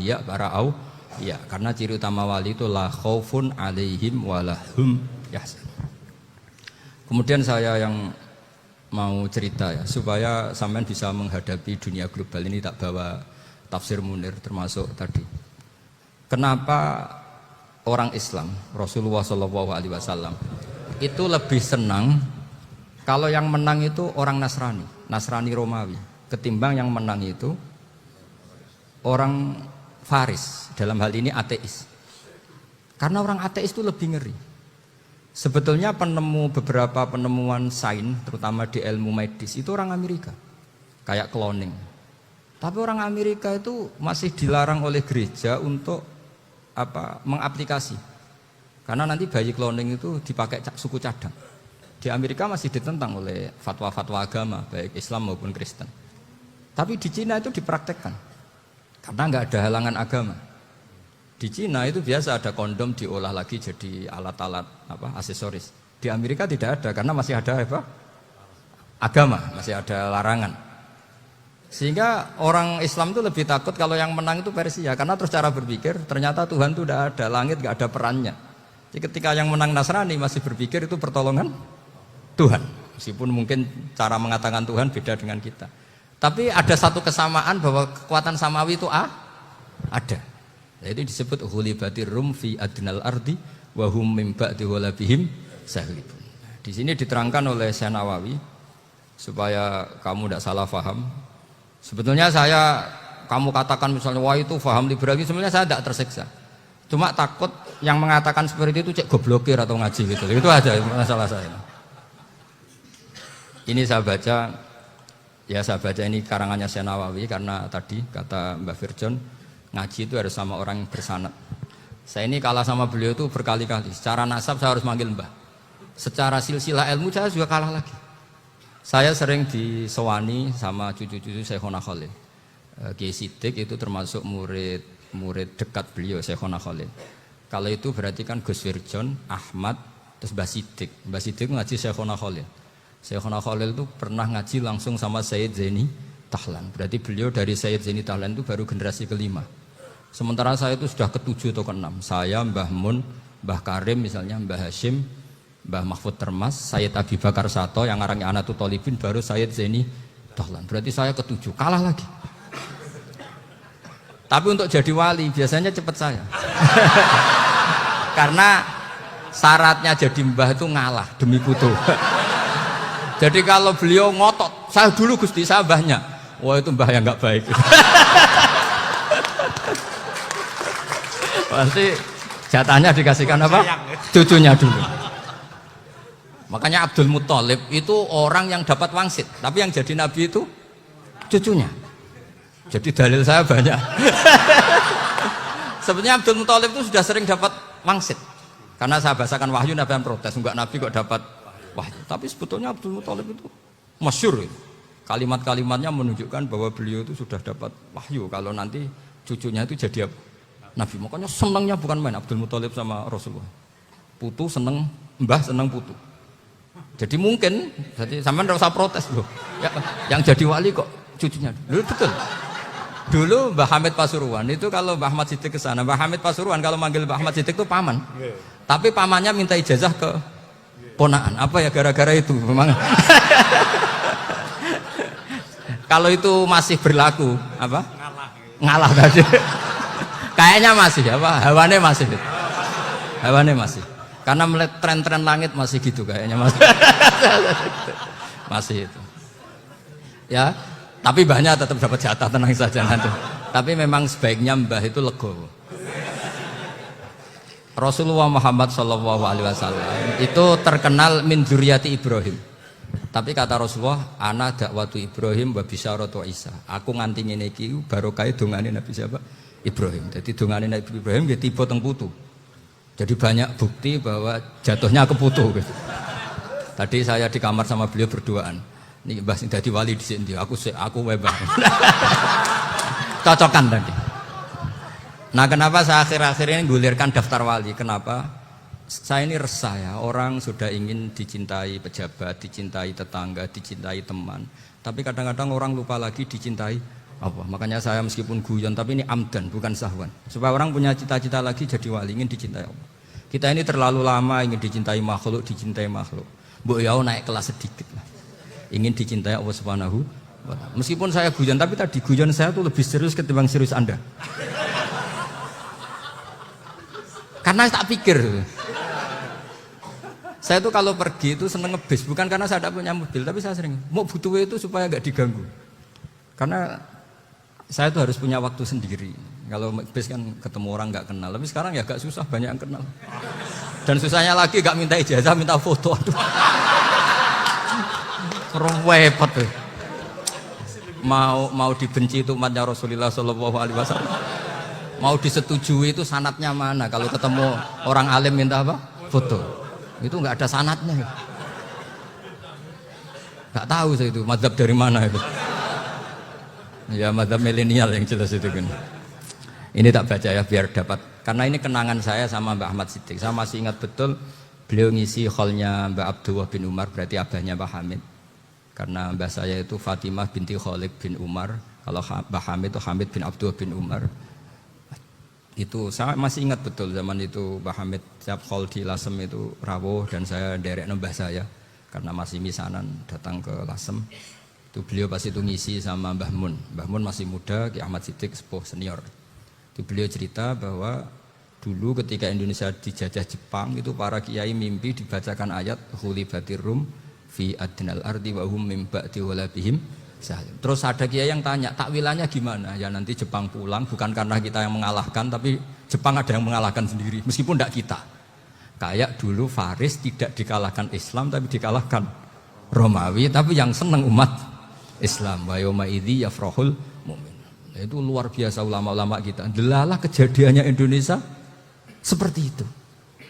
anbiya, para ya, karena ciri utama wali itu la khaufun alaihim walahum yahzan. Kemudian saya yang mau cerita ya, supaya sampean bisa menghadapi dunia global ini, tak bawa tafsir Munir termasuk tadi. Kenapa orang Islam, Rasulullah SAW itu lebih senang kalau yang menang itu orang Nasrani Romawi, ketimbang yang menang itu orang Faris, dalam hal ini ateis. Karena orang ateis itu lebih ngeri. Sebetulnya beberapa penemuan sains, terutama di ilmu medis, itu orang Amerika, kayak cloning. Tapi orang Amerika itu masih dilarang oleh gereja untuk mengaplikasi. Karena nanti bayi cloning itu dipakai suku cadang. Di Amerika masih ditentang oleh fatwa-fatwa agama, baik Islam maupun Kristen. Tapi di Cina itu dipraktekkan, karena nggak ada halangan agama. Di Cina itu biasa ada kondom diolah lagi jadi alat-alat aksesoris. Di Amerika tidak ada, karena masih ada agama, masih ada larangan. Sehingga orang Islam itu lebih takut kalau yang menang itu Persia, karena terus cara berpikir ternyata Tuhan itu tidak ada, langit nggak ada perannya. Jadi ketika yang menang Nasrani masih berpikir itu pertolongan Tuhan, meskipun mungkin cara mengatakan Tuhan beda dengan kita. Tapi ada satu kesamaan bahwa kekuatan samawi itu ada. Itu disebut hulibatir rum fi adnal ardi wa hum min ba'di ghalabihim sahlibun. Di sini diterangkan oleh Syekh Nawawi supaya kamu tidak salah paham. Sebetulnya kamu katakan misalnya wah itu paham liberal, sebenarnya saya tidak tersiksa. Cuma takut yang mengatakan seperti itu cek goblokir atau ngaji gitu. Itu aja masalah saya. Ini saya baca ini karangannya Syekh Nawawi, karena tadi kata Mbak Firjon ngaji itu harus sama orang yang bersanad. Saya ini kalah sama beliau itu berkali-kali. Secara nasab saya harus manggil Mbah. Secara silsilah ilmu saya juga kalah lagi. Saya sering disewani sama cucu-cucu Syekhona Khalil. Kiai Siddiq itu termasuk murid dekat beliau, Syekhona Khalil. Kalau itu berarti kan Gus Firjon, Ahmad, terus Mbah Siddiq. Mbah Siddiq ngaji Syekhona Khalil. Syekhona Khalil itu pernah ngaji langsung sama Sayyid Zaini Tahlan. Berarti beliau dari Sayyid Zaini Tahlan itu baru generasi kelima. Sementara saya itu sudah ke-7 atau ke-6. Saya, Mbah Mun, Mbah Karim misalnya, Mbah Hashim, Mbah Mahfud Termas, Sayyid Abi Bakar Sato yang ngarangnya Anatul Thalibin, baru Sayyid Zaini Tahlan. Berarti saya ke-7, kalah lagi. Tapi untuk jadi wali biasanya cepat saya. Karena syaratnya jadi mbah itu ngalah demi putu. Jadi kalau beliau ngotot, saya dulu Gusti, saya mbahnya. Wah itu mbah yang nggak baik. Pasti jatahnya dikasihkan apa? Cucunya dulu. Makanya Abdul Muthalib itu orang yang dapat wangsit, tapi yang jadi nabi itu cucunya. Jadi dalil saya banyak. Sebenarnya Abdul Muthalib itu sudah sering dapat wangsit. Karena saya bahasakan wahyu, nabi yang protes, enggak nabi kok dapat wahyu. Tapi sebetulnya Abdul Muthalib itu masyhur. Kalimat-kalimatnya menunjukkan bahwa beliau itu sudah dapat wahyu kalau nanti cucunya itu jadi nabi. Makanya senangnya bukan main Abdul Muthalib sama Rasulullah. Putu seneng, mbah seneng putu. Jadi mungkin, jadi sampean enggak usah protes loh. Ya, yang jadi wali kok cucunya. Dulu betul. Dulu Mbah Hamid Pasuruan itu kalau Mbah Ahmad Siddiq ke sana, Mbah Hamid Pasuruan kalau manggil Mbah Ahmad Siddiq itu paman. Tapi pamannya minta ijazah ke ponaan. Apa ya gara-gara itu memang. Kalau itu masih berlaku apa? Ngalah tadi. Kayaknya masih apa? Hawane masih. Hawane masih. Karena melihat tren-tren langit masih gitu kayaknya masih. Masih itu. Ya, tapi mbahnya tetap dapat jatah, tenang saja nanti. Tapi memang sebaiknya mbah itu legowo. Rasulullah Muhammad SAW itu terkenal min dzurriyyati Ibrahim. Tapi kata Rasulullah, ana dakwatu Ibrahim wa bisyaratu Isa. Aku nganti ngene iki barokah dongane Nabi siapa? Ibrahim. Jadi dongane Nabi Ibrahim nggih tiba teng putu. Jadi banyak bukti bahwa jatuhnya ke putu gitu. Tadi saya di kamar sama beliau berduaan. Nih Mbah sing dadi wali dhisik ndi? Aku webah. Cocokan tadi. Nah, kenapa saya akhir-akhir ini gulirkan daftar wali? Kenapa? Saya ini resah ya, orang sudah ingin dicintai pejabat, dicintai tetangga, dicintai teman. Tapi kadang-kadang orang lupa lagi dicintai apa. Makanya saya meskipun guyon tapi ini amdan bukan sahwan. Supaya orang punya cita-cita lagi jadi wali, ingin dicintai Allah. Kita ini terlalu lama ingin dicintai makhluk. Mbok ya naik kelas sedikit lah. Ingin dicintai Allah Subhanahu wa ta'ala. Meskipun saya guyon tapi tadi guyon saya tuh lebih serius ketimbang serius Anda. Karena tak pikir. Saya tuh kalau pergi itu seneng ngebis, bukan karena saya tidak punya mobil, tapi saya sering mau butuh itu supaya nggak diganggu. Karena saya tuh harus punya waktu sendiri. Kalau bis kan ketemu orang nggak kenal, tapi sekarang ya agak susah, banyak yang kenal. Dan susahnya lagi nggak minta ijazah, minta foto. Aduh, repot tuh. Mau dibenci itu umatnya Rasulullah Shallallahu Alaihi Wasallam. Mau disetujui itu sanatnya mana? Kalau ketemu orang alim minta apa? Foto. Itu nggak ada sanatnya. Nggak tahu saya itu mazhab dari mana itu. Ya mazhab milenial yang jelas itu kan. Ini tak baca ya biar dapat. Karena ini kenangan saya sama Mbak Ahmad Siddiq. Saya masih ingat betul beliau ngisi hallnya Mbak Abdullah bin Umar, berarti abahnya Mbak Hamid. Karena mbak saya itu Fatimah binti Khalid bin Umar. Kalau Mbak Hamid itu Hamid bin Abdullah bin Umar. Itu saya masih ingat betul zaman itu Mbak Hamid siap hall di Lasem itu rawuh dan saya derek mbah saya karena masih misanan datang ke Lasem. Itu beliau pas itu ngisi sama Mbah Mun. Mbah Mun masih muda, Ki Ahmad Siddiq sepuh senior. Itu beliau cerita bahwa dulu ketika Indonesia dijajah Jepang itu para kiai mimpi dibacakan ayat Khulibatir Rum fi adnal ardi wa hum min ba'di walabihim. Terus ada kiai yang tanya, takwilannya gimana? Ya nanti Jepang pulang bukan karena kita yang mengalahkan, tapi Jepang ada yang mengalahkan sendiri, meskipun tidak kita. Kayak dulu Faris tidak dikalahkan Islam, tapi dikalahkan Romawi, tapi yang senang umat Islam. Wa yauma idzi yafrahul mu'min. Itu luar biasa ulama-ulama kita. Delalah kejadiannya Indonesia seperti itu.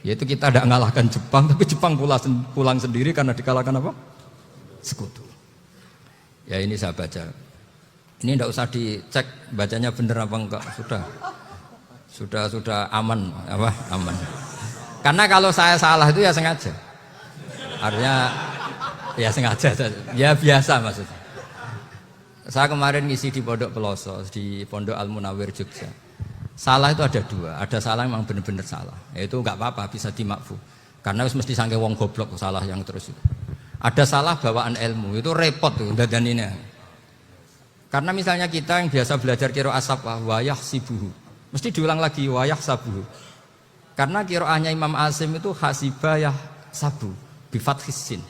Yaitu kita tidak mengalahkan Jepang, tapi Jepang pulang sendiri karena dikalahkan apa? Sekutu. Ya ini saya baca. Ini tidak usah dicek bacanya benar apa enggak, sudah aman apa? Aman. Karena kalau saya salah itu ya sengaja. Artinya ya sengaja, ya biasa maksudnya. Saya kemarin ngisi di Pondok Peloso, di Pondok Al Munawir Jogja. Salah itu ada dua, ada salah yang memang benar-benar salah. Yaitu enggak apa-apa, bisa dimakfu. Karena mesti sangke wong goblok salah yang terus itu. Ada salah bawaan ilmu, itu repot tuh dadaninnya. Karena misalnya kita yang biasa belajar qiraah sabah wayah sibuhu, mesti diulang lagi wayah sabuhu. Karena qiraahnya Imam Asim itu hasibah yah sabu bifathis sin.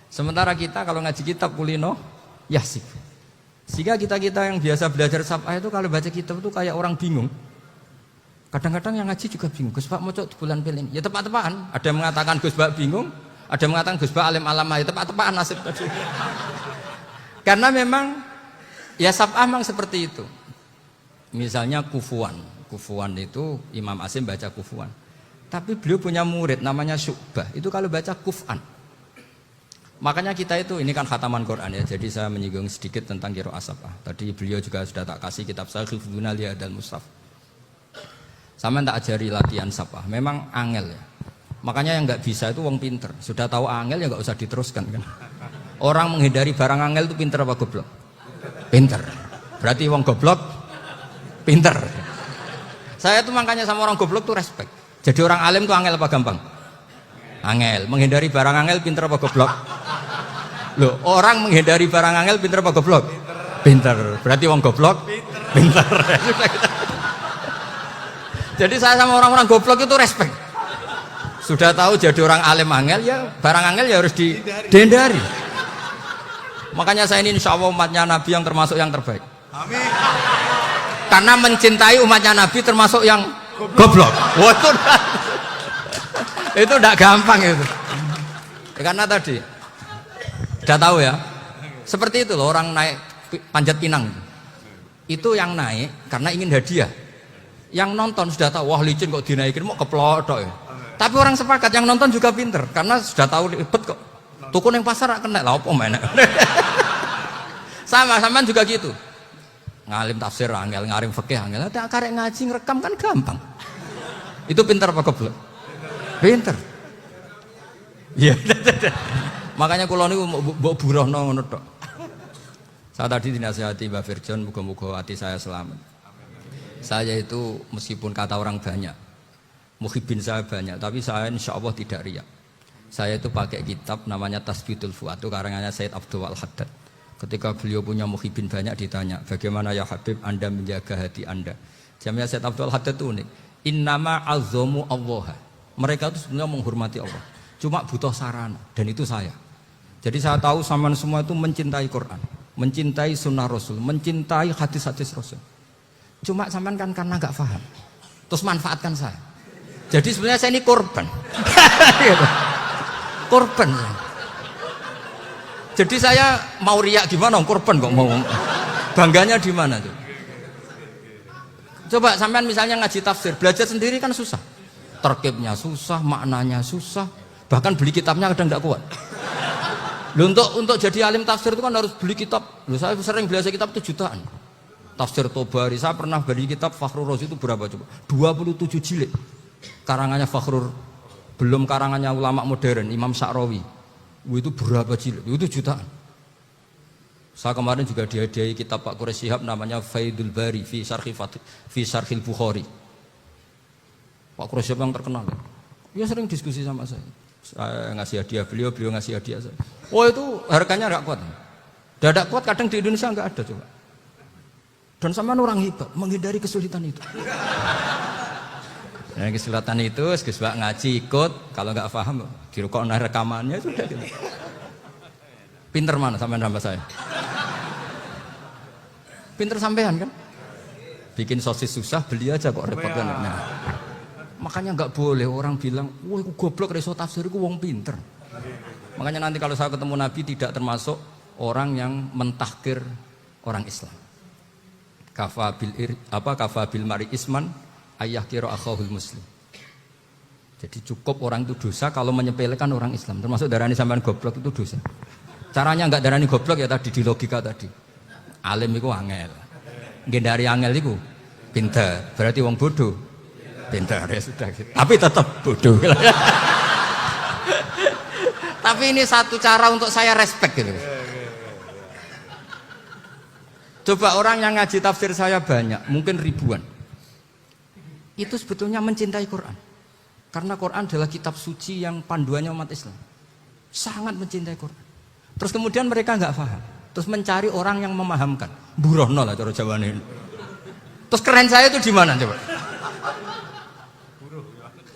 Sementara kita kalau ngaji kitab kulino yahsibu. Sehingga kita yang biasa belajar sabah itu kalau baca kitab itu kayak orang bingung. Kadang-kadang yang ngaji juga bingung. Gus Pak mau cok bulan pelin, ya tepat-tepatan. Ada yang mengatakan Gus Pak bingung. Ada yang mengatakan Gus Ba alim alamah, tepat-tepat nasib tadi. Karena memang ya sab'ah memang seperti itu. Misalnya kufuan itu Imam Asim baca kufuan. Tapi beliau punya murid namanya Syu'bah. Itu kalau baca kuf'an. Makanya kita itu, ini kan khataman Quran ya. Jadi saya menyinggung sedikit tentang qiraah sab'ah. Tadi beliau juga sudah tak kasih kitab saya Hifdzuna Lihadal Mushaf. Sama tak ajari latihan sab'ah. Memang angel ya. Makanya yang nggak bisa itu wong pinter. Sudah tahu angel ya nggak usah diteruskan kan. Orang menghindari barang angel itu pinter apa goblok? Pinter. Berarti wong goblok pinter. Saya tuh makanya sama orang goblok tuh respect. Jadi orang alim tuh angel apa gampang? Angel. Menghindari barang angel pinter apa goblok? Loh, orang menghindari barang angel pinter apa goblok? Pinter. Berarti wong goblok pinter. Jadi saya sama orang-orang goblok itu respect. Sudah tahu jadi orang alim angel ya barang angel ya harus dihindari. Makanya saya ini insya Allah umatnya Nabi yang termasuk yang terbaik. Amin. Karena mencintai umatnya Nabi termasuk yang goblok. Wah, itu tidak gampang itu. Ya, karena tadi sudah tahu ya. Seperti itu loh orang naik panjat pinang. Itu yang naik karena ingin hadiah. Yang nonton sudah tahu wah licin kok dinaikin mau keplodok ya. Tapi orang sepakat yang nonton juga pinter karena sudah tahu ribet kok. Tuku yang pasar kena lah apa mana. Sama juga gitu. Ngalim tafsir angel, ngarim fikih angel. Ada karek ngaji ngerekam kan gampang. Itu pinter apa goblok? Pinter. Iya. Makanya kula niku mbok burohno ngono tok. Saya tadi dinasihati Mbak Virjon, moga-moga hati saya selamat. Saya itu meskipun kata orang banyak, muhibin saya banyak, tapi saya insya Allah tidak riya. Saya itu pakai kitab namanya Tasbidul Fuad, itu karangannya Said Abdul Haddad. Ketika beliau punya muhibin banyak ditanya, bagaimana ya Habib Anda menjaga hati Anda? Jamnya Said Abdul Haddad itu unik. Innama azzamu Allah. Mereka itu sebenarnya menghormati Allah. Cuma butuh sarana, dan itu saya. Jadi saya tahu sampean semua itu mencintai Quran, mencintai sunnah Rasul, mencintai hadis-hadis Rasul. Cuma sampean kan karena nggak paham, terus manfaatkan saya. Jadi sebenarnya saya ini korban. Korban. Jadi saya mau riak gimana? Korban kok mau. Bangganya di mana tuh? Coba sampean misalnya ngaji tafsir, belajar sendiri kan susah. Terkibnya susah, maknanya susah. Bahkan beli kitabnya kadang nggak kuat. Loh, untuk jadi alim tafsir itu kan harus beli kitab. Loh, saya sering belajar kitab itu jutaan. Tafsir Tobari, saya pernah beli kitab Fakhrur Razi itu berapa coba? 27 jilid. Karangannya Fakhrur, belum karangannya ulama modern, Imam Sa'rawi. Itu berapa jilid? Itu jutaan. Saya kemarin juga dihadiahi kitab Pak Quraish Shihab namanya Faidul Bari fi Syarhil Bukhari. Pak Quraish Shihab yang terkenal. Dia sering diskusi sama saya. Saya ngasih hadiah beliau ngasih hadiah saya. Oh itu harganya nggak kuat. Dadak kuat kadang di Indonesia nggak ada coba. Dan sama orang hebat menghindari kesulitan itu. Nah, kesulitan itu, sebab ngaji ikut, kalau nggak paham dirukon rekamannya sudah. Gitu. Pinter mana sampean sama saya? Pinter sampean kan? Bikin sosis susah, beli aja kok repot kan? Nah, makanya nggak boleh orang bilang, wah aku goblok reso tafsir, aku wong pinter. Makanya nanti kalau saya ketemu Nabi tidak termasuk orang yang mentahkir orang Islam. Kafa bil mari isman ayah kira akhahul muslim. Jadi cukup orang itu dosa kalau menyepelekan orang Islam. Termasuk darani sampean goblok itu dosa. Caranya enggak darani goblok ya tadi di logika tadi. Alim itu angel. Ngendari angel itu pinter. Berarti wong bodoh. Pinter ya sudah gitu. Tapi tetap bodoh. Tapi ini satu cara untuk saya respect gitu. Coba orang yang ngaji tafsir saya banyak, mungkin ribuan. Itu sebetulnya mencintai Quran. Karena Quran adalah kitab suci yang panduannya umat Islam. Sangat mencintai Quran. Terus kemudian mereka nggak paham. Terus mencari orang yang memahamkan. Burohno lah cara Jawane ini. Terus keren saya itu di mana coba?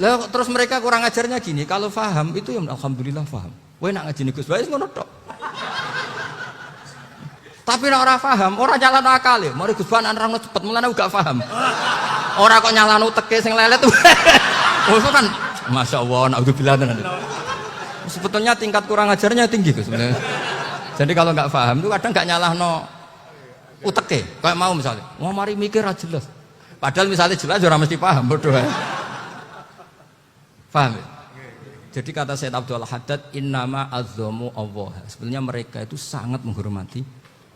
Lah terus mereka kurang ajarnya gini, kalau paham itu ya alhamdulillah paham. Kowe nak ngaji Gus Bae ngono tok. Tapi nek ora paham, ora nyalano akal ya. Mari Gus Bae nerangno cepet mulane gak paham. Ora kok nyalano teke sing lelet. Oh kan masyaallah naudzubillah tenan. Sebetulnya tingkat kurang ajarnya tinggi Gus sebenarnya. Jadi kalau nggak paham itu kadang nggak nyalahno uteke. Kayak mau misalnya, wah mari mikir aja jelas. Padahal misalnya jelas ora mesti paham bodoh. Paham ya? Jadi kata Said Abdul Haddad, innama azzamu Allah. Sebenarnya mereka itu sangat menghormati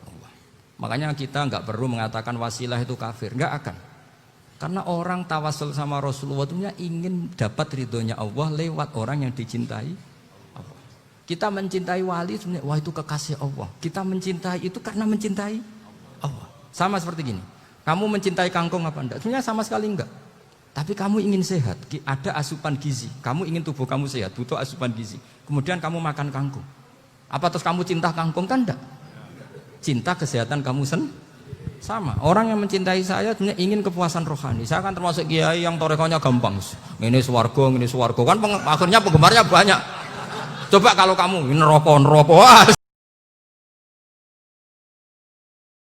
Allah. Makanya kita nggak perlu mengatakan wasilah itu kafir, nggak akan. Karena orang tawasul sama Rasulullah itu ingin dapat ridhonya Allah lewat orang yang dicintai Allah. Kita mencintai wali sebenarnya, wah itu kekasih Allah. Kita mencintai itu karena mencintai Allah. Sama seperti gini, kamu mencintai kangkung apa enggak? Sebenarnya sama sekali enggak. Tapi kamu ingin sehat, ada asupan gizi. Kamu ingin tubuh kamu sehat, butuh asupan gizi. Kemudian kamu makan kangkung. Apa terus kamu cinta kangkung? Kan enggak. Cinta kesehatan kamu sama. Orang yang mencintai saya sebenarnya ingin kepuasan rohani. Saya kan termasuk kiai yang torekonya gampang. Ini swarga, kan akhirnya penggemarnya banyak. Coba kalau kamu neraka, wah